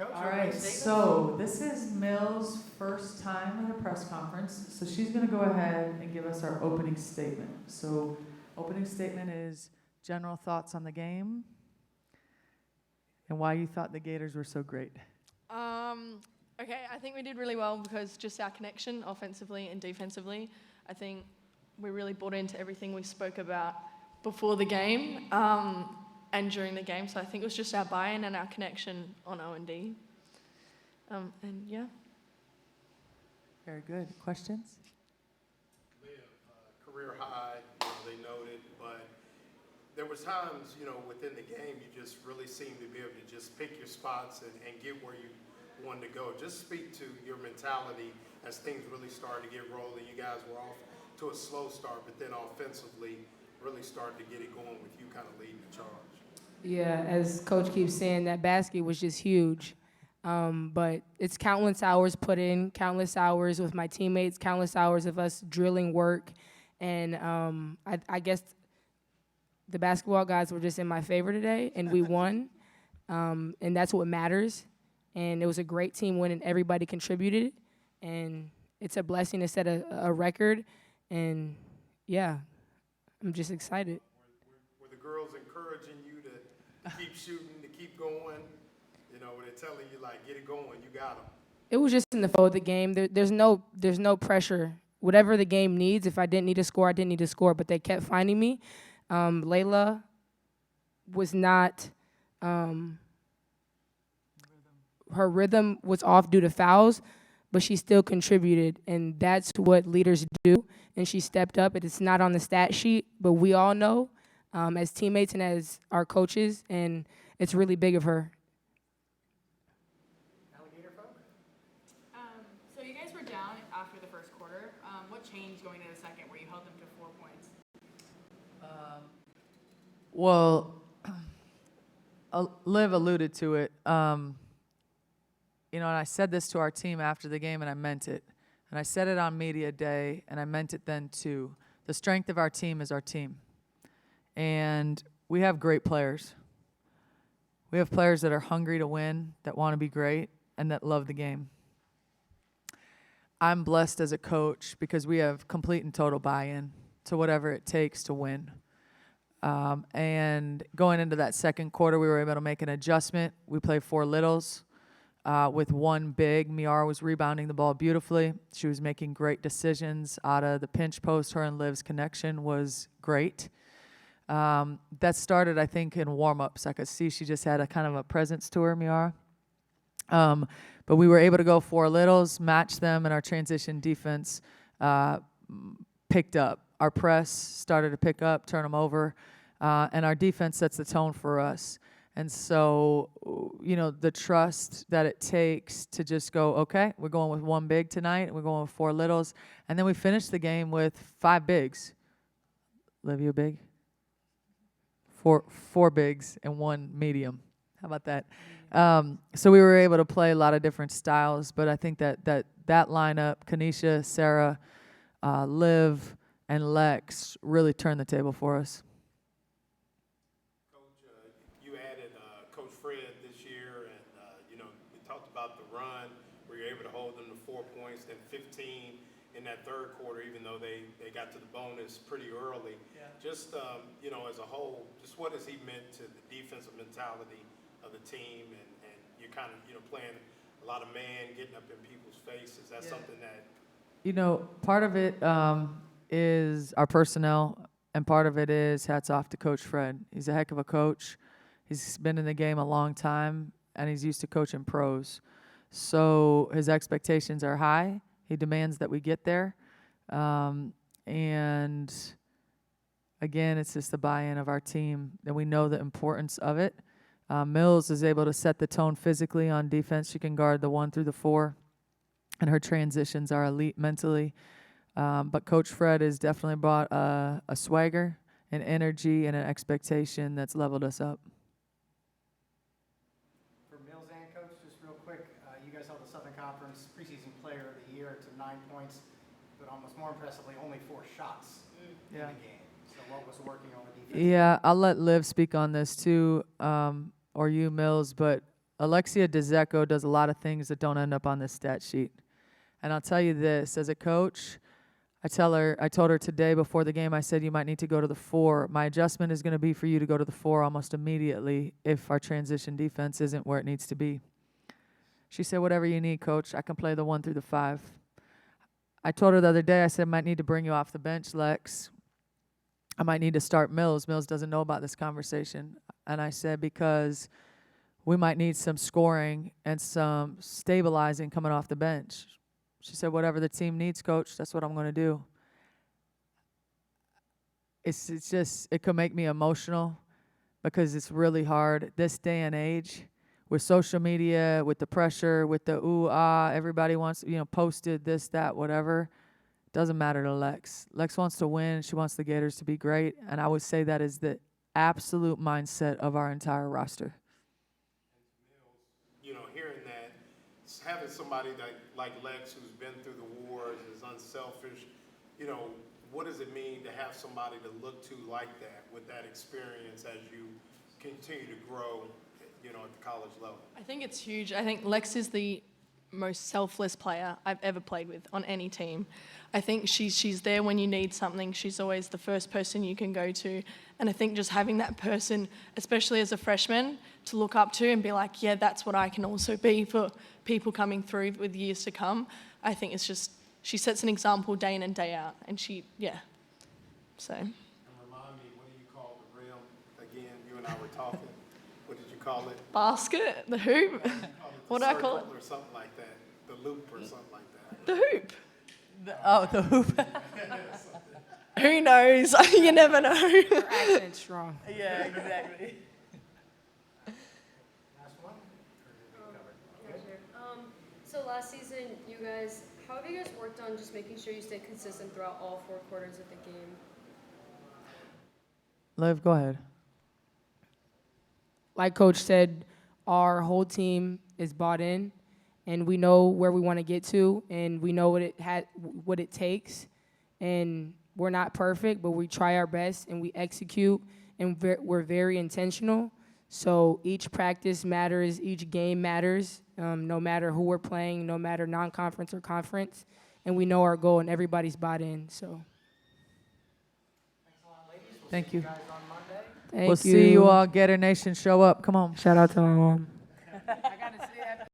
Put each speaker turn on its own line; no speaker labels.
Coach.
All right, so this is Mills' first time at a press conference, so she's going to go ahead and give us our opening statement. So, opening statement is general thoughts on the game and why you thought the Gators were so great.
Okay, I think we did really well because just our connection offensively and defensively, I think we really bought into everything we spoke about before the game and during the game. So I think it was just our buy-in and our connection on O&D. And yeah.
Very good. Questions?
Liv, career high, they noted, but there was times, within the game you just really seemed to be able to just pick your spots and get where you wanted to go. Just speak to your mentality as things really started to get rolling. You guys were off to a slow start, but then offensively really started to get it going with you kind of leading the charge.
Yeah, as Coach keeps saying, that basket was just huge. But it's countless hours put in, countless hours with my teammates, countless hours of us drilling work. And I guess the basketball guys were just in my favor today, and we won. And that's what matters. And it was a great team win, and everybody contributed. And it's a blessing to set a record. And, yeah, I'm just excited.
Were the girls encouraging you to keep shooting, to keep going? Were they telling you, get it going, you got them?
It was just in the flow of the game. There's no pressure. Whatever the game needs, if I didn't need to score, I didn't need to score. But they kept finding me. Layla was not her rhythm was off due to fouls, but she still contributed, and that's what leaders do. And she stepped up. It's not on the stat sheet, but we all know as teammates and as our coaches, and it's really big of her.
Alligator folk?
So you guys were down after the first quarter. What changed going into the second where you held them to 4 points?
Well, Liv alluded to it. And I said this to our team after the game, and I meant it. And I said it on media day, and I meant it then too. The strength of our team is our team. And we have great players. We have players that are hungry to win, that want to be great, and that love the game. I'm blessed as a coach because we have complete and total buy-in to whatever it takes to win. And going into that second quarter, we were able to make an adjustment. We played 4 littles with 1 big. Miara was rebounding the ball beautifully. She was making great decisions out of the pinch post. Her and Liv's connection was great. That started, I think, in warm-ups. I could see she just had a kind of a presence to her, Miara. But we were able to go 4 littles, match them, and our transition defense picked up. Our press started to pick up, turn them over, and our defense sets the tone for us. And so, the trust that it takes to just go, okay, we're going with 1 big tonight, we're going with 4 littles, and then we finished the game with 5 bigs. Liv, you a big? 4 bigs and 1 medium. How about that? So we were able to play a lot of different styles, but I think that lineup, Kanisha, Sarah, Liv, and Lex really turned the table for us.
Coach, you added Coach Fred this year, and we talked about the run where you're able to hold them to 4 points, then 15 in that third quarter, even though they got to the bonus pretty early. Yeah. Just as a whole, just what has he meant to the defensive mentality of the team, and you're kind of playing a lot of man, getting up in people's faces. That's something that
part of it is our personnel, and part of it is hats off to Coach Fred. He's a heck of a coach. He's been in the game a long time, and he's used to coaching pros. So his expectations are high. He demands that we get there. And, again, it's just the buy-in of our team, and we know the importance of it. Mills is able to set the tone physically on defense. She can guard the 1 through the 4, and her transitions are elite mentally. But Coach Fred has definitely brought a swagger, an energy, and an expectation that's leveled us up.
For Mills and Coach, just real quick, you guys held the Southern Conference preseason player of the year to 9 points, but almost more impressively, only 4 shots in the game. So what was working on the defense?
Yeah, I'll let Liv speak on this too, or you, Mills, but Alexia DeZecco does a lot of things that don't end up on this stat sheet. And I'll tell you this, as a coach, I told her today before the game, I said, you might need to go to the 4. My adjustment is going to be for you to go to the 4 almost immediately if our transition defense isn't where it needs to be. She said, whatever you need, coach. I can play the 1 through the 5. I told her the other day, I said, I might need to bring you off the bench, Lex. I might need to start Mills. Mills doesn't know about this conversation. And I said, because we might need some scoring and some stabilizing coming off the bench. She said, whatever the team needs, coach, that's what I'm going to do. It's just, it could make me emotional because it's really hard this day and age with social media, with the pressure, with the ooh, ah, everybody wants, posted this, that, whatever. Doesn't matter to Lex. Lex wants to win. She wants the Gators to be great. And I would say that is the absolute mindset of our entire roster.
Hearing that, having somebody like Lex who's been through the wars, is unselfish, what does it mean to have somebody to look to like that with that experience as you continue to grow, at the college level?
I think it's huge. I think Lex is the most selfless player I've ever played with on any team. I think she's there when you need something. She's always the first person you can go to. And I think just having that person, especially as a freshman, to look up to and be like, yeah, that's what I can also be for people coming through with years to come. I think it's just, she sets an example day in and day out. And so.
And remind me, what do you call the rim? Again, you and I were talking. What did you call it?
Basket, the hoop. What do I call it?
Or something like that. The loop or something like that.
The hoop. The hoop. Who knows? You never know.
Her accent's strong.
Yeah, exactly.
Last one?
Yeah, sure. So last season, how have you guys worked on just making sure you stay consistent throughout all 4 quarters of the game?
Liv, go ahead.
Like Coach said, our whole team is bought in, and we know where we want to get to, and we know what it takes. And we're not perfect, but we try our best, and we execute, and we're very intentional. So each practice matters, each game matters, no matter who we're playing, no matter non-conference or conference. And we know our goal, and everybody's bought in. So
Thanks a lot, ladies. We'll
Thank
see
you.
guys on Monday.
thank
We'll see you all. Gator Nation, show up. Come on.
Shout out to my mom.